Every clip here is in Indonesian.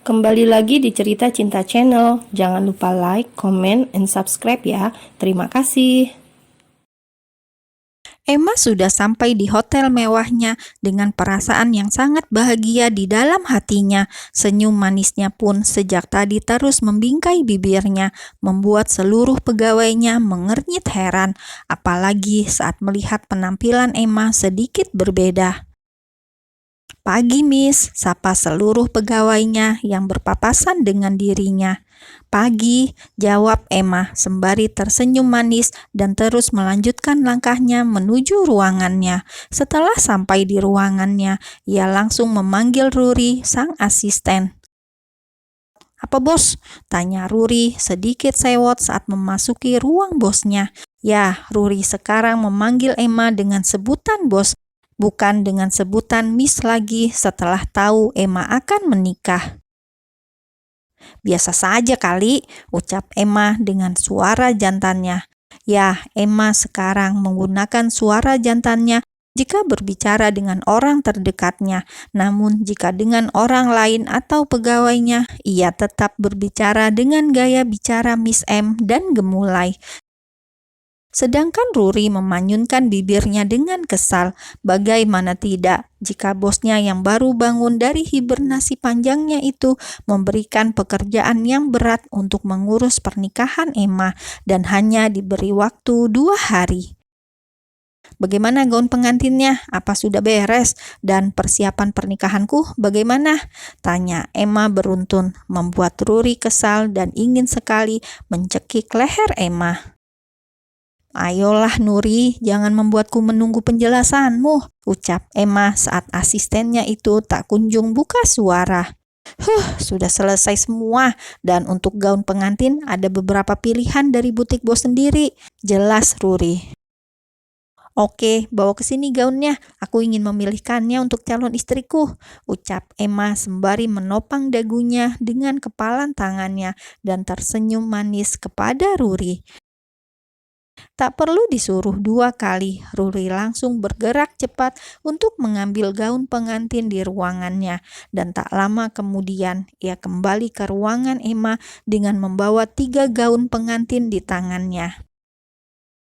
Kembali lagi di Cerita Cinta Channel. Jangan lupa like, comment, and subscribe ya. Terima kasih. Emma sudah sampai di hotel mewahnya dengan perasaan yang sangat bahagia di dalam hatinya. Senyum manisnya pun sejak tadi terus membingkai bibirnya, membuat seluruh pegawainya mengernyit heran, apalagi saat melihat penampilan Emma sedikit berbeda. "Pagi, Miss," sapa seluruh pegawainya yang berpapasan dengan dirinya. "Pagi," jawab Emma sembari tersenyum manis dan terus melanjutkan langkahnya menuju ruangannya. Setelah sampai di ruangannya, ia langsung memanggil Ruri, sang asisten. "Apa bos?" tanya Ruri sedikit sewot saat memasuki ruang bosnya. Ya, Ruri sekarang memanggil Emma dengan sebutan bos, bukan dengan sebutan Miss lagi setelah tahu Emma akan menikah. "Biasa saja kali," ucap Emma dengan suara jantannya. Ya, Emma sekarang menggunakan suara jantannya jika berbicara dengan orang terdekatnya. Namun jika dengan orang lain atau pegawainya, ia tetap berbicara dengan gaya bicara Miss M dan gemulai. Sedangkan Ruri memanyunkan bibirnya dengan kesal. Bagaimana tidak jika bosnya yang baru bangun dari hibernasi panjangnya itu memberikan pekerjaan yang berat untuk mengurus pernikahan Emma dan hanya diberi waktu 2 hari. "Bagaimana gaun pengantinnya? Apa sudah beres? Dan persiapan pernikahanku bagaimana?" tanya Emma beruntun, membuat Ruri kesal dan ingin sekali mencekik leher Emma. "Ayolah Nuri, jangan membuatku menunggu penjelasanmu," ucap Emma saat asistennya itu tak kunjung buka suara. Sudah selesai semua, dan untuk gaun pengantin ada beberapa pilihan dari butik bos sendiri," jelas Ruri. "Oke, bawa ke sini gaunnya. Aku ingin memilihkannya untuk calon istriku," ucap Emma sembari menopang dagunya dengan kepalan tangannya dan tersenyum manis kepada Ruri. Tak perlu disuruh 2 kali, Ruri langsung bergerak cepat untuk mengambil gaun pengantin di ruangannya. Dan tak lama kemudian, ia kembali ke ruangan Emma dengan membawa 3 gaun pengantin di tangannya.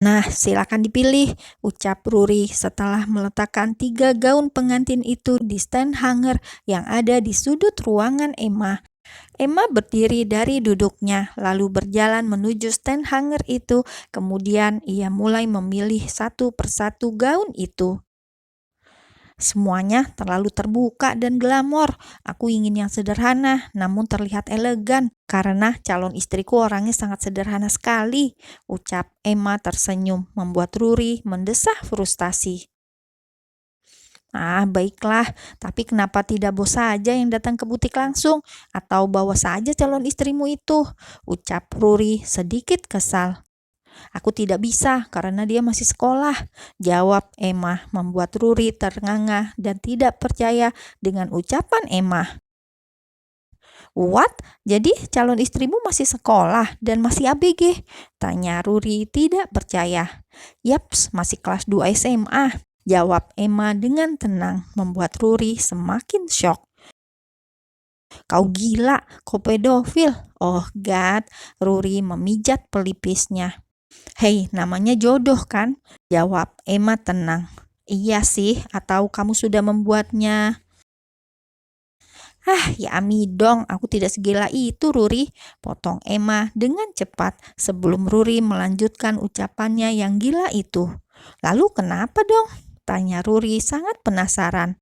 "Nah, silakan dipilih," ucap Ruri setelah meletakkan 3 gaun pengantin itu di stand hanger yang ada di sudut ruangan Emma. Emma berdiri dari duduknya, lalu berjalan menuju stand hanger itu. Kemudian ia mulai memilih satu persatu gaun itu. "Semuanya terlalu terbuka dan glamor. Aku ingin yang sederhana, namun terlihat elegan, karena calon istriku orangnya sangat sederhana sekali," ucap Emma tersenyum, membuat Ruri mendesah frustasi. Baiklah, tapi kenapa tidak bos saja yang datang ke butik langsung? Atau bawa saja calon istrimu itu?" ucap Ruri sedikit kesal. "Aku tidak bisa karena dia masih sekolah," jawab Emma, membuat Ruri ternganga dan tidak percaya dengan ucapan Emma. "What? Jadi calon istrimu masih sekolah dan masih ABG?" tanya Ruri tidak percaya. "Yaps, masih kelas 2 SMA," jawab Emma dengan tenang, membuat Ruri semakin syok. "Kau gila, kau pedofil." "Oh God," Ruri memijat pelipisnya. "Hei, namanya jodoh kan?" jawab Emma tenang. "Iya sih, atau kamu sudah membuatnya?" Ya amidong, aku tidak segila itu Ruri," potong Emma dengan cepat sebelum Ruri melanjutkan ucapannya yang gila itu. "Lalu kenapa dong?" tanya Ruri sangat penasaran.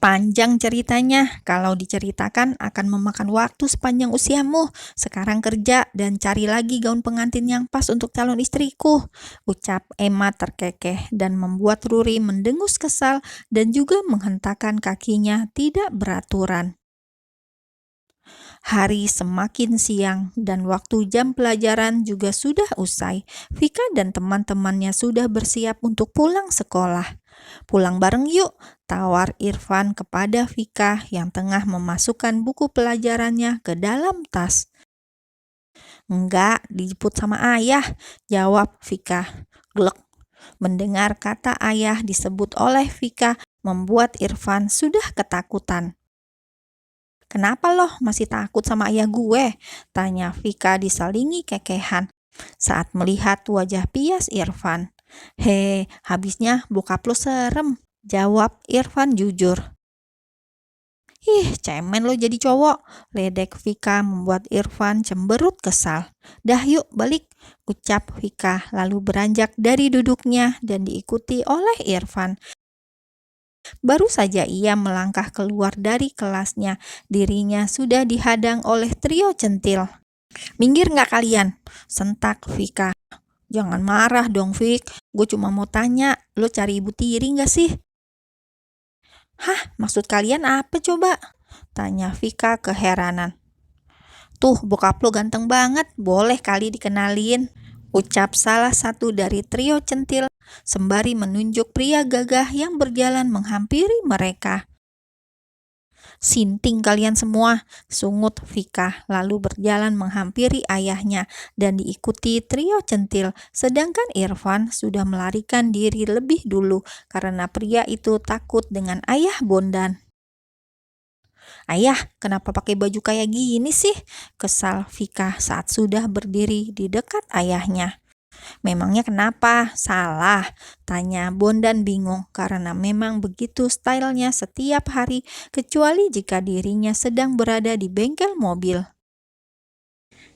"Panjang ceritanya, kalau diceritakan akan memakan waktu sepanjang usiamu. Sekarang kerja dan cari lagi gaun pengantin yang pas untuk calon istriku," ucap Emma terkekeh dan membuat Ruri mendengus kesal dan juga menghentakkan kakinya tidak beraturan. Hari semakin siang dan waktu jam pelajaran juga sudah usai. Vika dan teman-temannya sudah bersiap untuk pulang sekolah. "Pulang bareng yuk," tawar Irfan kepada Vika yang tengah memasukkan buku pelajarannya ke dalam tas. "Enggak, dijemput sama ayah," jawab Vika. Glek. Mendengar kata ayah disebut oleh Vika membuat Irfan sudah ketakutan. Kenapa loh masih takut sama ayah gue? Tanya Vika diselingi kekehan saat melihat wajah pias Irfan. Habisnya bokap lo serem, jawab Irfan jujur. Ih, cemen lo jadi cowok, ledek Vika membuat Irfan cemberut kesal. Dah yuk balik, ucap Vika lalu beranjak dari duduknya dan diikuti oleh Irfan. Baru saja ia melangkah keluar dari kelasnya, dirinya sudah dihadang oleh trio centil. Minggir nggak kalian? Sentak Vika. Jangan marah dong Vik, gue cuma mau tanya, lo cari ibu tiri nggak sih? Hah, maksud kalian apa coba? Tanya Vika keheranan. Tuh, bokap lo ganteng banget, boleh kali dikenalin, ucap salah satu dari trio centil sembari menunjuk pria gagah yang berjalan menghampiri mereka. Sinting kalian semua, sungut Vika lalu berjalan menghampiri ayahnya dan diikuti trio centil, sedangkan Irfan sudah melarikan diri lebih dulu karena pria itu takut dengan ayah Bondan. Ayah, kenapa pakai baju kayak gini sih? Kesal Vika saat sudah berdiri di dekat ayahnya. Memangnya kenapa? Salah, tanya Bondan bingung karena memang begitu stylenya setiap hari kecuali jika dirinya sedang berada di bengkel mobil.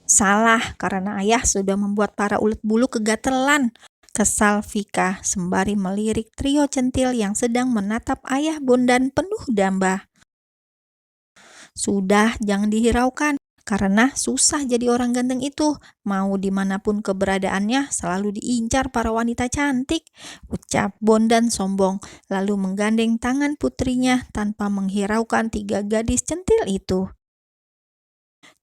Salah, karena ayah sudah membuat para ulet bulu kegatelan. Kesal Vika sembari melirik trio centil yang sedang menatap ayah Bondan penuh damba. Sudah, jangan dihiraukan. Karena susah jadi orang ganteng itu, mau dimanapun keberadaannya selalu diincar para wanita cantik, ucap Bondan sombong, lalu menggandeng tangan putrinya tanpa menghiraukan tiga gadis centil itu.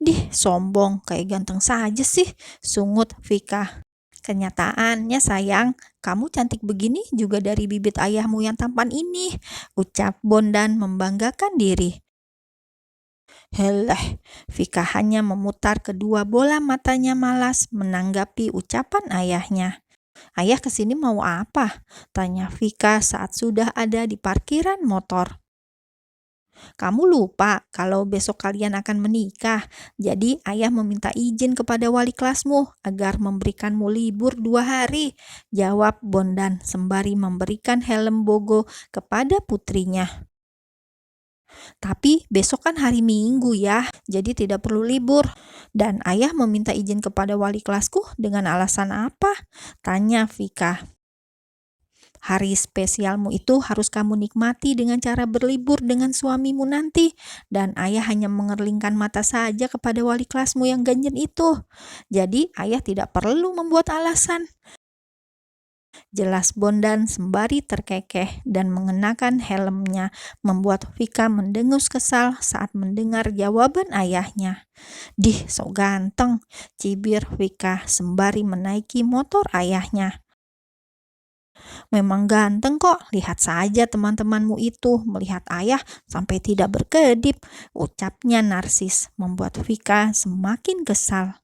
Dih, sombong, kayak ganteng saja sih, sungut Vika. Kenyataannya sayang, kamu cantik begini juga dari bibit ayahmu yang tampan ini, ucap Bondan membanggakan diri. Heleh, Vika hanya memutar kedua bola matanya malas menanggapi ucapan ayahnya. Ayah kesini mau apa? Tanya Vika saat sudah ada di parkiran motor. Kamu lupa kalau besok kalian akan menikah, jadi ayah meminta izin kepada wali kelasmu agar memberikanmu libur 2 hari, jawab Bondan sembari memberikan helm bogo kepada putrinya. Tapi besok kan hari Minggu ya, jadi tidak perlu libur. Dan ayah meminta izin kepada wali kelasku dengan alasan apa? Tanya Vika. Hari spesialmu itu harus kamu nikmati dengan cara berlibur dengan suamimu nanti. Dan ayah hanya mengerlingkan mata saja kepada wali kelasmu yang ganjen itu. Jadi ayah tidak perlu membuat alasan. Jelas Bondan sembari terkekeh dan mengenakan helmnya membuat Vika mendengus kesal saat mendengar jawaban ayahnya. Dih, so ganteng, cibir Vika sembari menaiki motor ayahnya. Memang ganteng kok, lihat saja teman-temanmu itu melihat ayah sampai tidak berkedip, ucapnya narsis membuat Vika semakin kesal.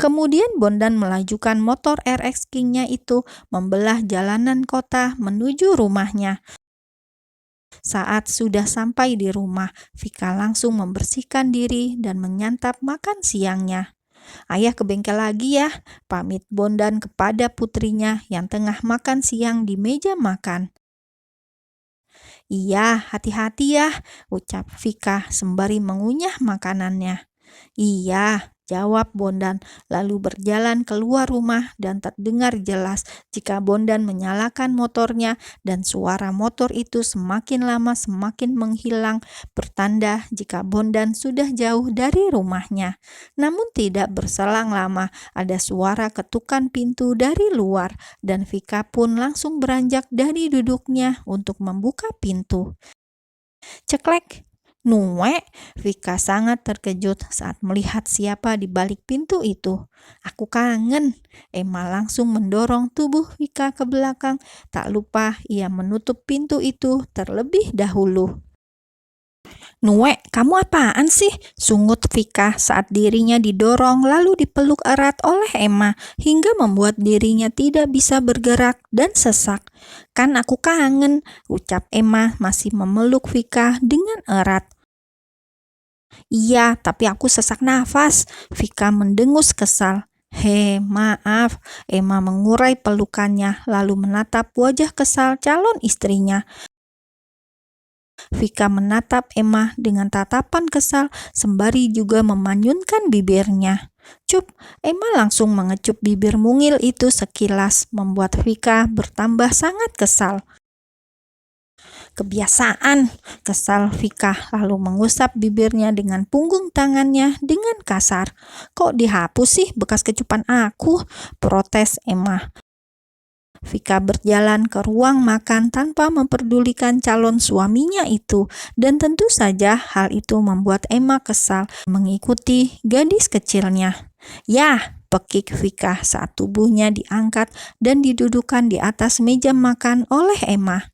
Kemudian Bondan melajukan motor RX King-nya itu membelah jalanan kota menuju rumahnya. Saat sudah sampai di rumah, Vika langsung membersihkan diri dan menyantap makan siangnya. Ayah ke bengkel lagi ya, pamit Bondan kepada putrinya yang tengah makan siang di meja makan. Iya, hati-hati ya, ucap Vika sembari mengunyah makanannya. Iya, jawab Bondan, lalu berjalan keluar rumah dan terdengar jelas jika Bondan menyalakan motornya dan suara motor itu semakin lama semakin menghilang, pertanda jika Bondan sudah jauh dari rumahnya. Namun tidak berselang lama, ada suara ketukan pintu dari luar dan Vika pun langsung beranjak dari duduknya untuk membuka pintu. Ceklek. Nue, Vika sangat terkejut saat melihat siapa di balik pintu itu. Aku kangen. Emma langsung mendorong tubuh Vika ke belakang. Tak lupa ia menutup pintu itu terlebih dahulu. Nue, kamu apaan sih? Sungut Vika saat dirinya didorong lalu dipeluk erat oleh Emma hingga membuat dirinya tidak bisa bergerak dan sesak. Kan aku kangen, ucap Emma masih memeluk Vika dengan erat. Iya, tapi aku sesak nafas. Vika mendengus kesal. Maaf. Emma mengurai pelukannya lalu menatap wajah kesal calon istrinya. Vika menatap Emma dengan tatapan kesal sembari juga memanyunkan bibirnya. Cup, Emma langsung mengecup bibir mungil itu sekilas, membuat Vika bertambah sangat kesal. Kebiasaan, kesal Vika lalu mengusap bibirnya dengan punggung tangannya dengan kasar. Kok dihapus sih bekas kecupan aku? Protes Emma. Vika berjalan ke ruang makan tanpa memperdulikan calon suaminya itu, dan tentu saja hal itu membuat Emma kesal mengikuti gadis kecilnya. Yah, pekik Vika saat tubuhnya diangkat dan didudukan di atas meja makan oleh Emma.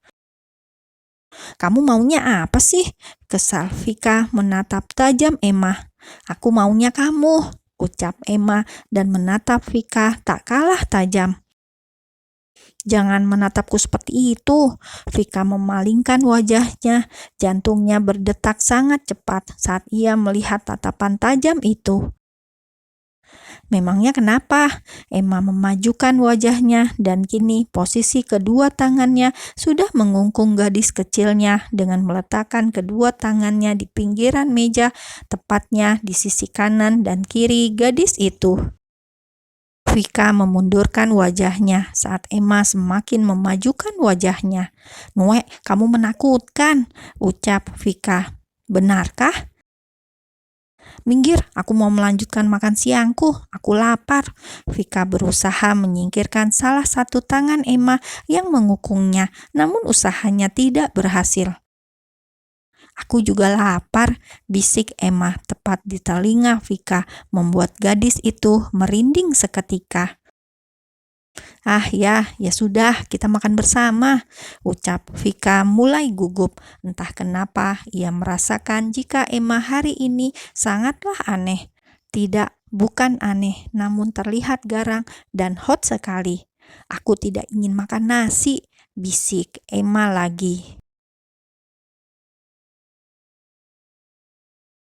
Kamu maunya apa sih? Kesal Vika menatap tajam Emma. Aku maunya kamu, ucap Emma dan menatap Vika tak kalah tajam. Jangan menatapku seperti itu. Vika memalingkan wajahnya, jantungnya berdetak sangat cepat saat ia melihat tatapan tajam itu. Memangnya kenapa? Emma memajukan wajahnya dan kini posisi kedua tangannya sudah mengungkung gadis kecilnya dengan meletakkan kedua tangannya di pinggiran meja, tepatnya di sisi kanan dan kiri gadis itu. Vika memundurkan wajahnya saat Emma semakin memajukan wajahnya. "Nue, kamu menakutkan," ucap Vika. "Benarkah?" "Minggir, aku mau melanjutkan makan siangku. Aku lapar." Vika berusaha menyingkirkan salah satu tangan Emma yang mengukungnya, namun usahanya tidak berhasil. "Aku juga lapar," bisik Emma tepat di telinga Vika, membuat gadis itu merinding seketika. Ya sudah, kita makan bersama," ucap Vika mulai gugup. Entah kenapa ia merasakan jika Emma hari ini sangatlah aneh. Tidak, bukan aneh, namun terlihat garang dan hot sekali. "Aku tidak ingin makan nasi," bisik Emma lagi.